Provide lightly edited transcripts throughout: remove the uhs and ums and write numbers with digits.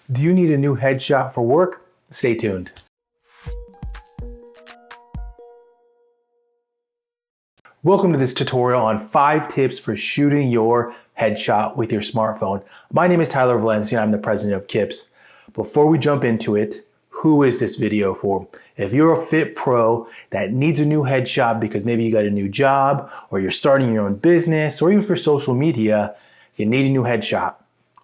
Do you need a new headshot for work? Stay tuned. Welcome to this tutorial on 5 tips for shooting your headshot with your smartphone. My name is Tyler Valencia. I'm the president of KIPS. Before we jump into it, who is this video for? If you're a fit pro that needs a new headshot because maybe you got a new job or you're starting your own business or even for social media, you need a new headshot.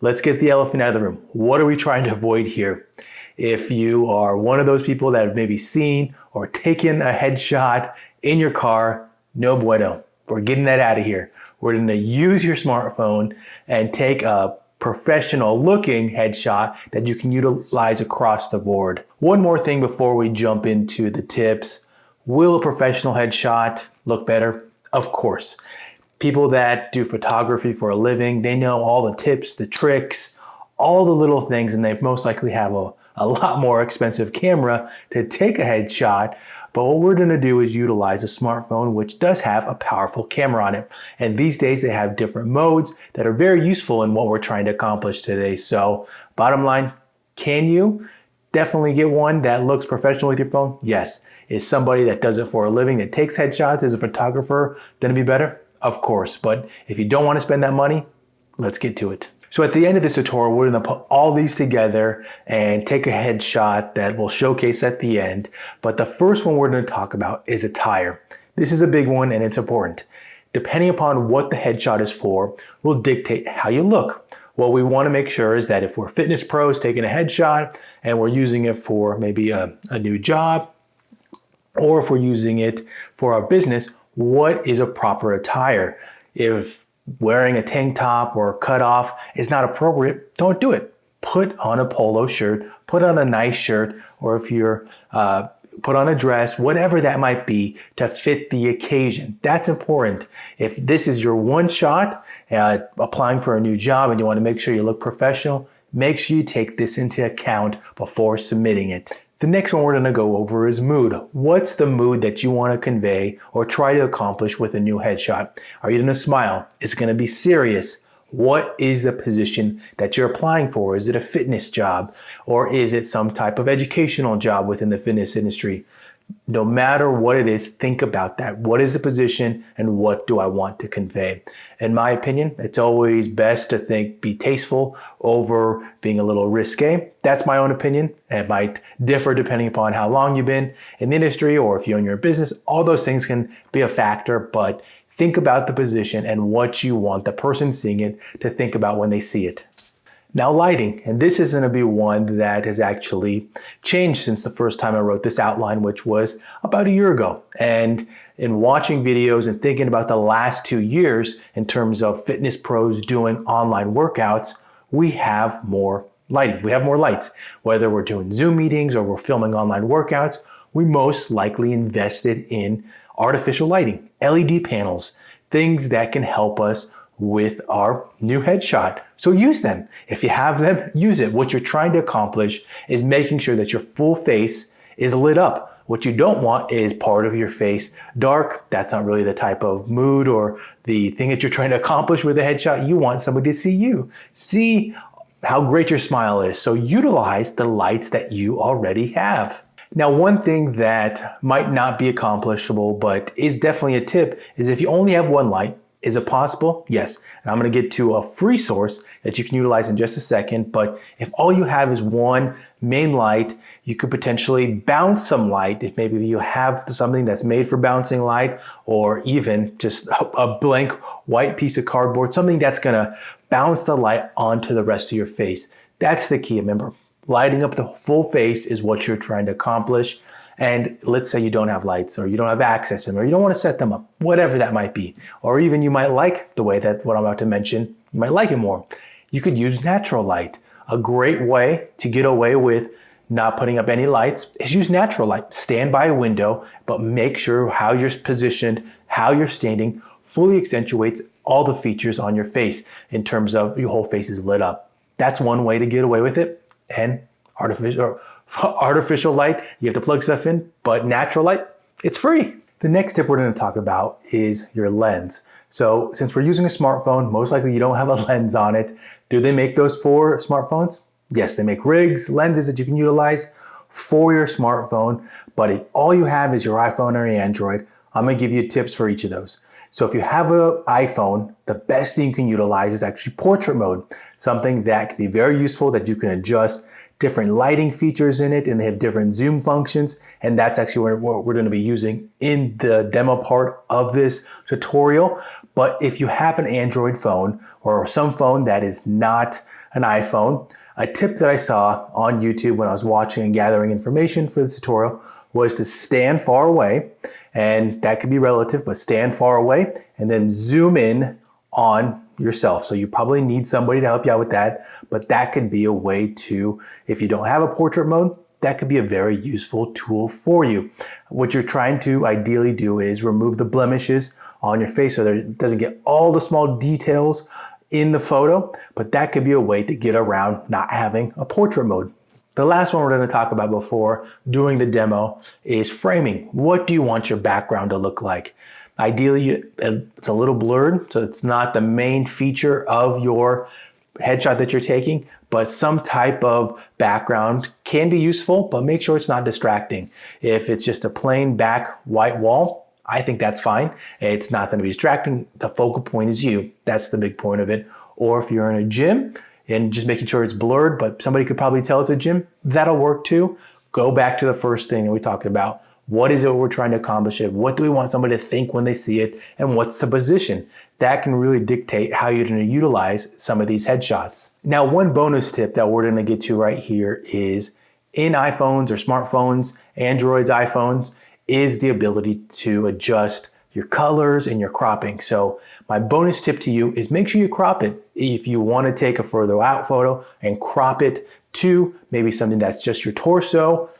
Let's get the elephant out of the room. What are we trying to avoid here? If you are one of those people that have maybe seen or taken a headshot in your car, no bueno. We're getting that out of here. We're going to use your smartphone and take a professional looking headshot that you can utilize across the board. One more thing before we jump into the tips. Will a professional headshot look better? Of course. People that do photography for a living, they know all the tips, the tricks, all the little things, and they most likely have a lot more expensive camera to take a headshot. But what we're gonna do is utilize a smartphone, which does have a powerful camera on it. And these days they have different modes that are very useful in what we're trying to accomplish today. So bottom line, can you definitely get one that looks professional with your phone? Yes. Is somebody that does it for a living, that takes headshots as a photographer, gonna be better? Of course. But if you don't wanna spend that money, let's get to it. So at the end of this tutorial, we're gonna put all these together and take a headshot that we'll showcase at the end. But the first one we're gonna talk about is ATTIRE. This is a big one and it's important. Depending upon what the headshot is for, will dictate how you look. What we wanna make sure is that if we're fitness pros taking a headshot and we're using it for maybe a new job, or if we're using it for our business, what is a proper attire? If wearing a tank top or cut off is not appropriate, don't do it. Put on a polo shirt, put on a nice shirt, or if you're put on a dress, whatever that might be to fit the occasion. That's important. If this is your one shot applying for a new job and you want to make sure you look professional, make sure you take this into account before submitting it. The next one we're going to go over is mood. What's the mood that you want to convey or try to accomplish with a new headshot? Are you going to smile? Is it going to be serious? What is the position that you're applying for? Is it a fitness job or is it some type of educational job within the fitness industry? No matter what it is, think about that. What is the position and what do I want to convey? In my opinion, it's always best to be tasteful over being a little risque. That's my own opinion. It might differ depending upon how long you've been in the industry or if you own your business. All those things can be a factor, but think about the position and what you want the person seeing it to think about when they see it. Now lighting, and this is going to be one that has actually changed since the first time I wrote this outline, which was about a year ago. And in watching videos and thinking about the last 2 years in terms of fitness pros doing online workouts, we have more lighting. We have more lights. Whether we're doing Zoom meetings or we're filming online workouts, we most likely invested in artificial lighting, LED panels, things that can help us with our new headshot. So use them. If you have them, use it. What you're trying to accomplish is making sure that your full face is lit up. What you don't want is part of your face dark. That's not really the type of mood or the thing that you're trying to accomplish with a headshot. You want somebody to see you, see how great your smile is. So utilize the lights that you already have. Now, one thing that might not be accomplishable, but is definitely a tip, is if you only have one light. Is it possible? Yes. And I'm going to get to a free source that you can utilize in just a second. But if all you have is one main light, you could potentially bounce some light. If maybe you have something that's made for bouncing light, or even just a blank white piece of cardboard, something that's going to bounce the light onto the rest of your face. That's the key. Remember, lighting up the full face is what you're trying to accomplish. And let's say you don't have lights or you don't have access to them or you don't want to set them up, whatever that might be. Or even you might like the way that what I'm about to mention, you might like it more. You could use natural light. A great way to get away with not putting up any lights is use natural light. Stand by a window, but make sure how you're positioned, how you're standing fully accentuates all the features on your face in terms of your whole face is lit up. That's one way to get away with it. And artificial light, you have to plug stuff in, but natural light, it's free. The next tip we're going to talk about is your lens. So since we're using a smartphone, most likely you don't have a lens on it. Do they make those for smartphones? Yes, they make rigs, lenses that you can utilize for your smartphone, but if all you have is your iPhone or your Android, I'm gonna give you tips for each of those. So if you have an iPhone, the best thing you can utilize is actually portrait mode, something that can be very useful that you can adjust different lighting features in it, and they have different zoom functions, and that's actually what we're gonna be using in the demo part of this tutorial. But if you have an Android phone or some phone that is not an iPhone, a tip that I saw on YouTube when I was watching and gathering information for the tutorial was to stand far away, and that could be relative, but stand far away and then zoom in on yourself. So you probably need somebody to help you out with that, but that could be a way to, if you don't have a portrait mode, that could be a very useful tool for you. What you're trying to ideally do is remove the blemishes on your face so that it doesn't get all the small details in the photo, but that could be a way to get around not having a portrait mode. The last one we're going to talk about before doing the demo is framing. What do you want your background to look like? Ideally, it's a little blurred, so it's not the main feature of your headshot that you're taking, but some type of background can be useful, but make sure it's not distracting. If it's just a plain back white wall, I think that's fine. It's not going to be distracting. The focal point is you. That's the big point of it. Or if you're in a gym and just making sure it's blurred, but somebody could probably tell it's a gym, that'll work too. Go back to the first thing that we talked about. What is it we're trying to accomplish? What do we want somebody to think when they see it? And what's the position? That can really dictate how you're going to utilize some of these headshots. Now, one bonus tip that we're going to get to right here is in iPhones or smartphones, Androids, iPhones, is the ability to adjust your colors and your cropping. So my bonus tip to you is make sure you crop it. If you want to take a further out photo and crop it to maybe something that's just your torso,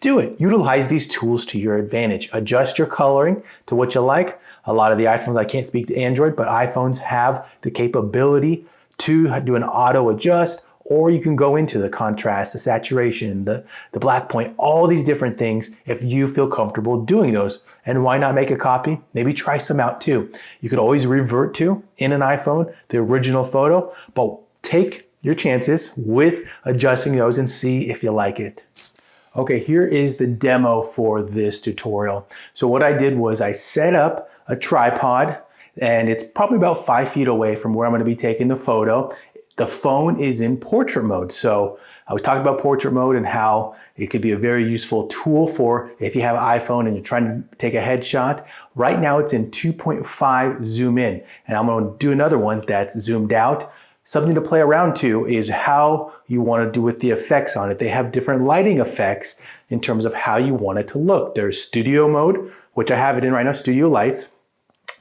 do it. Utilize these tools to your advantage. Adjust your coloring to what you like. A lot of the iPhones, I can't speak to Android, but iPhones have the capability to do an auto adjust, or you can go into the contrast, the saturation, the black point, all these different things if you feel comfortable doing those. And why not make a copy? Maybe try some out too. You could always revert to, in an iPhone, the original photo, but take your chances with adjusting those and see if you like it. Okay, here is the demo for this tutorial. So what I did was I set up a tripod, and it's probably about 5 feet away from where I'm going to be taking the photo. The phone is in portrait mode. So I was talking about portrait mode and how it could be a very useful tool for if you have an iPhone and you're trying to take a headshot. Right now it's in 2.5 zoom in, and I'm going to do another one that's zoomed out. Something to play around to is how you want to do with the effects on it. They have different lighting effects in terms of how you want it to look. There's studio mode, which I have it in right now, studio lights.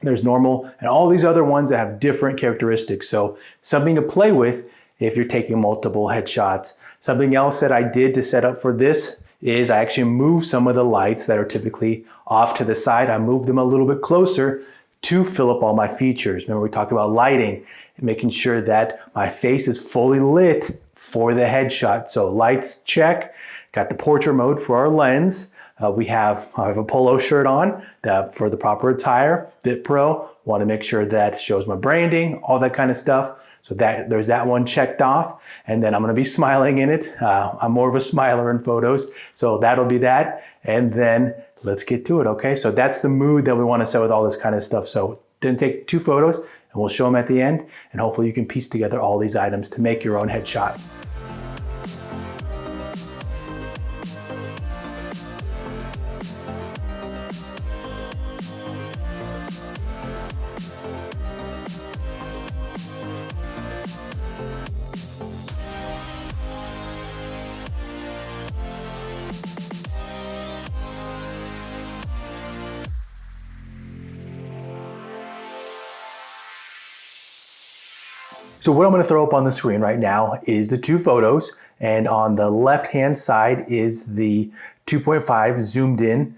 There's normal, and all these other ones that have different characteristics. So something to play with if you're taking multiple headshots. Something else that I did to set up for this is I actually moved some of the lights that are typically off to the side. I moved them a little bit closer to fill up all my features. Remember, we talked about lighting and making sure that my face is fully lit for the headshot. So lights, check. Got the portrait mode for our lens. I have a polo shirt on for the proper attire, Fit Pro. Want to make sure that shows my branding, all that kind of stuff. So there's that one checked off. And then I'm going to be smiling in it. I'm more of a smiler in photos. So that'll be that. And then let's get to it, okay? So that's the mood that we want to set with all this kind of stuff. So didn't take 2 photos, and we'll show them at the end. And hopefully you can piece together all these items to make your own headshot. So what I'm going to throw up on the screen right now is the 2 photos, and on the left-hand side is the 2.5 zoomed in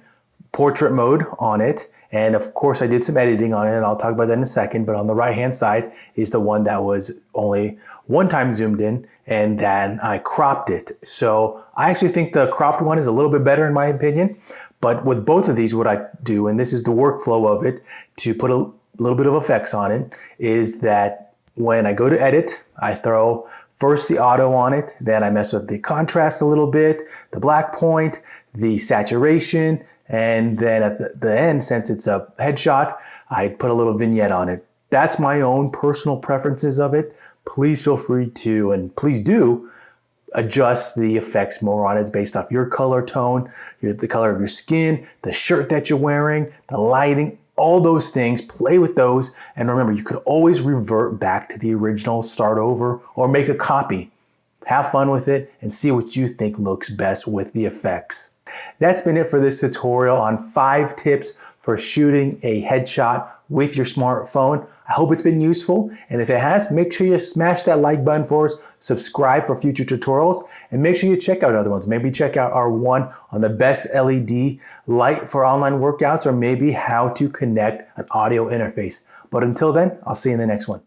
portrait mode on it. And of course I did some editing on it, and I'll talk about that in a second, but on the right-hand side is the one that was only 1 time zoomed in, and then I cropped it. So I actually think the cropped one is a little bit better in my opinion, but with both of these, what I do, and this is the workflow of it, to put a little bit of effects on it, is that when I go to edit, I throw first the auto on it, then I mess with the contrast a little bit, the black point, the saturation, and then at the end, since it's a headshot, I put a little vignette on it. That's my own personal preferences of it. Please feel free to, and please do, adjust the effects more on it based off your color tone, the color of your skin, the shirt that you're wearing, the lighting, all those things. Play with those. And remember, you could always revert back to the original, start over, or make a copy. Have fun with it and see what you think looks best with the effects. That's been it for this tutorial on 5 tips for shooting a headshot with your smartphone. I hope it's been useful, and if it has, make sure you smash that like button for us, subscribe for future tutorials, and make sure you check out other ones. Maybe check out our one on the best LED light for online workouts, or maybe how to connect an audio interface. But until then, I'll see you in the next one.